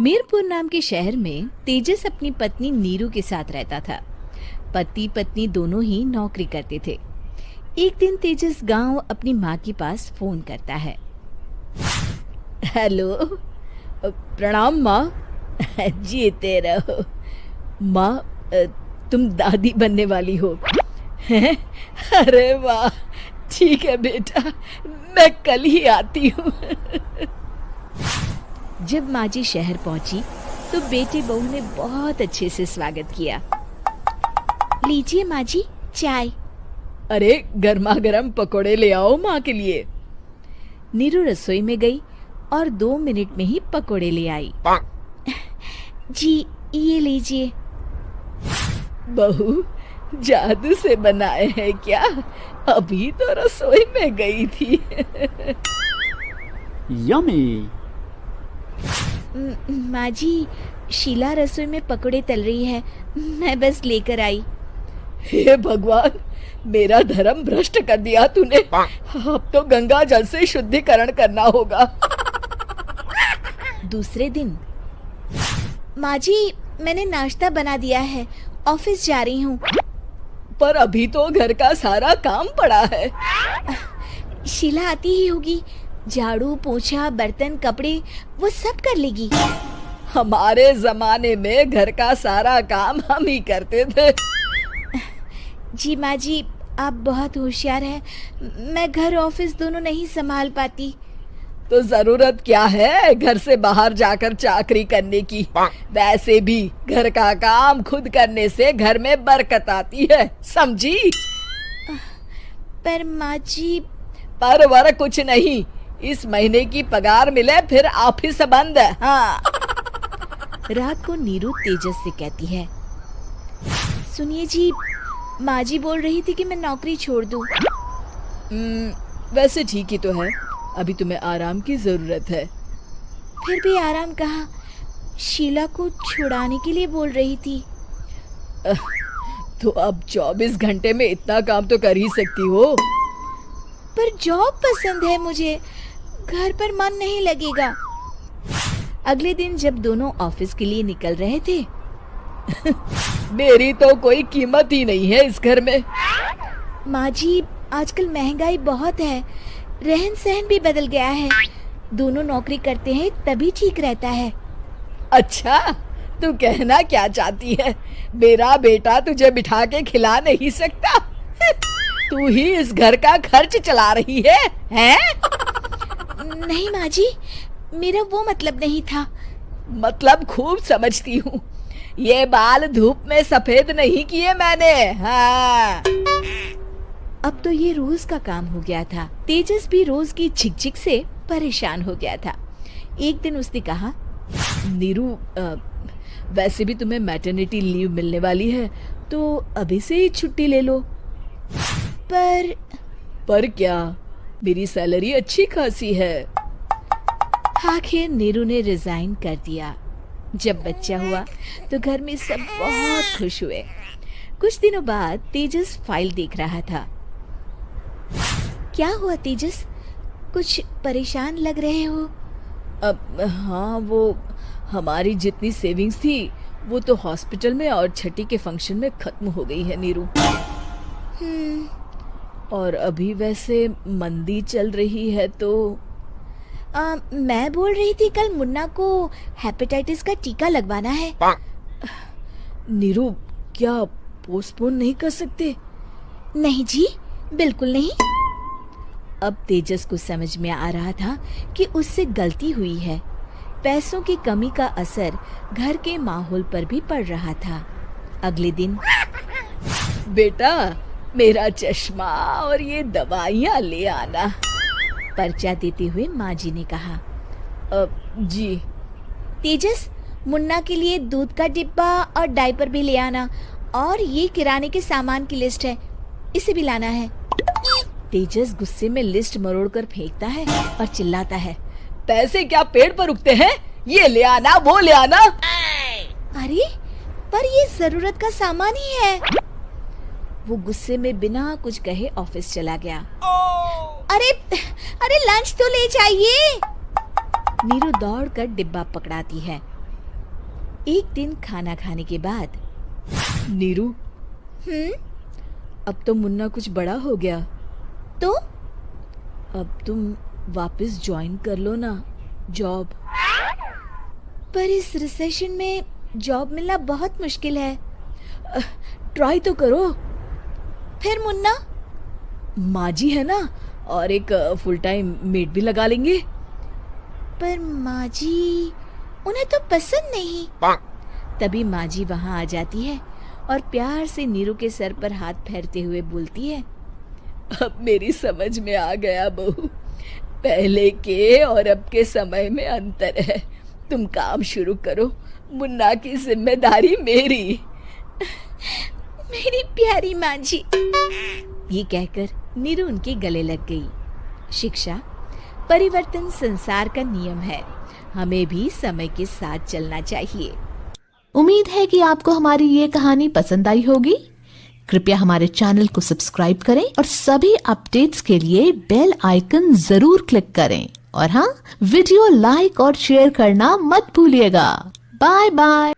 मीरपुर नाम के शहर में तेजस अपनी पत्नी नीरू के साथ रहता था। पति पत्नी दोनों ही नौकरी करते थे। एक दिन तेजस गांव अपनी माँ के पास फोन करता है। हेलो, प्रणाम माँ। जीते रहो माँ, तुम दादी बनने वाली हो हैं? अरे वाह, ठीक है बेटा, मैं कल ही आती हूँ। जब माँ जी शहर पहुंची तो बेटे बहू ने बहुत अच्छे से स्वागत किया। लीजिए माँ जी, चाय। अरे गर्मा गर्म पकोड़े ले आओ माँ के लिए। नीरू रसोई में गई और 2 मिनट में ही पकोड़े ले आई। जी ये लीजिए। बहू जादू से बनाए हैं क्या? अभी तो रसोई में गई थी। यम्मी। माँ जी, शीला रसोई में पकोड़े तल रही है, मैं बस लेकर आई। हे भगवान, मेरा धर्म भ्रष्ट कर दिया तूने। अब तो गंगा जल से शुद्धिकरण करना होगा। दूसरे दिन, माँ जी मैंने नाश्ता बना दिया है, ऑफिस जा रही हूँ। पर अभी तो घर का सारा काम पड़ा है। शीला आती ही होगी, झाड़ू पोछा बर्तन कपड़े वो सब कर लेगी। हमारे जमाने में घर का सारा काम हम ही करते थे। जी माँ जी, आप बहुत होशियार हैं, मैं घर ऑफिस दोनों नहीं संभाल पाती। तो जरूरत क्या है घर से बाहर जाकर चाकरी करने की? वैसे भी घर का काम खुद करने से घर में बरकत आती है, समझी? पर माँ जी। पर वर कुछ नहीं, इस महीने की पगार मिले फिर ऑफिस बंद। हाँ। रात को नीरू तेजस से कहती है, सुनिए जी, माँ जी बोल रही थी कि मैं नौकरी छोड़ दूं। वैसे ठीक ही तो है, अभी तुम्हें आराम की जरूरत है। फिर भी आराम कहाँ, शीला को छुड़ाने के लिए बोल रही थी। तो अब 24 घंटे में इतना काम तो कर ही सकती हो। पर जॉब पसंद है मुझे, घर पर मन नहीं लगेगा। अगले दिन जब दोनों ऑफिस के लिए निकल रहे थे, मेरी तो कोई कीमत ही नहीं है इस घर में। माँ जी, आजकल महंगाई बहुत है, रहन सहन भी बदल गया है, दोनों नौकरी करते हैं तभी ठीक रहता है। अच्छा, तू कहना क्या चाहती है? मेरा बेटा तुझे बिठा के खिला नहीं सकता? तू ही इस घर का खर्च चला रही है, हैं? नहीं माँ जी, मेरा वो मतलब नहीं था। मतलब खूब समझती हूँ, ये बाल धूप में सफेद नहीं किए मैंने। हाँ। अब तो ये रोज का काम हो गया था। तेजस भी रोज की झिकझिक से परेशान हो गया था। एक दिन उसने कहा, नीरू, वैसे भी तुम्हें मैटरनिटी लीव मिलने वाली है, तो अभी से ही छुट्टी ले लो। पर क्या, मेरी सैलरी अच्छी खासी है। आखिर नीरू ने रिजाइन कर दिया। जब बच्चा हुआ तो घर में सब बहुत खुश हुए। कुछ दिनों बाद तेजस फाइल देख रहा था। क्या हुआ तेजस, कुछ परेशान लग रहे हो? हाँ, वो हमारी जितनी सेविंग्स थी वो तो हॉस्पिटल में और छठी के फंक्शन में खत्म हो गई है नीरू। और अभी वैसे मंदी चल रही है तो मैं बोल रही थी कल मुन्ना को हेपेटाइटिस का टीका लगवाना है। नीरू, क्या पोस्टपोन नहीं कर सकते? नहीं जी, बिल्कुल नहीं। अब तेजस को समझ में आ रहा था कि उससे गलती हुई है। पैसों की कमी का असर घर के माहौल पर भी पड़ रहा था। अगले दिन, बेटा मेरा चश्मा और ये दवाइयाँ ले आना, पर्चा देते हुए माँ जी ने कहा। जी। तेजस, मुन्ना के लिए दूध का डिब्बा और डायपर भी ले आना, और ये किराने के सामान की लिस्ट है, इसे भी लाना है। तेजस गुस्से में लिस्ट मरोड़कर फेंकता है और चिल्लाता है, पैसे क्या पेड़ पर उगते हैं? ये ले आना, वो ले आना। अरे पर ये जरूरत का सामान ही है। वो गुस्से में बिना कुछ कहे ऑफिस चला गया। अरे लंच तो ले जाइए। नीरू दौड़कर डिब्बा पकड़ाती है एक दिन खाना खाने के बाद, नीरू, अब तो मुन्ना कुछ बड़ा हो गया, तो अब तुम वापस ज्वाइन कर लो ना जॉब। पर इस रिसेशन में जॉब मिलना बहुत मुश्किल है। ट्राई तो करो। फिर मुन्ना? माँ जी है ना, और एक फुल टाइम मेड भी लगा लेंगे। पर माँ जी, उन्हें तो पसंद नहीं। तभी माँ जी वहाँ आ जाती है और प्यार से नीरू के सर पर हाथ फेरते हुए बोलती है, अब मेरी समझ में आ गया बहू, पहले के और अब के समय में अंतर है। तुम काम शुरू करो, मुन्ना की जिम्मेदारी मेरी। मेरी प्यारी माँ जी। ये कहकर नीरू उनके गले लग गई। शिक्षा, परिवर्तन संसार का नियम है, हमें भी समय के साथ चलना चाहिए। उम्मीद है कि आपको हमारी ये कहानी पसंद आई होगी। कृपया हमारे चैनल को सब्सक्राइब करें और सभी अपडेट्स के लिए बेल आइकन जरूर क्लिक करें। और हाँ, वीडियो लाइक और शेयर करना मत भूलिएगा। Bye bye.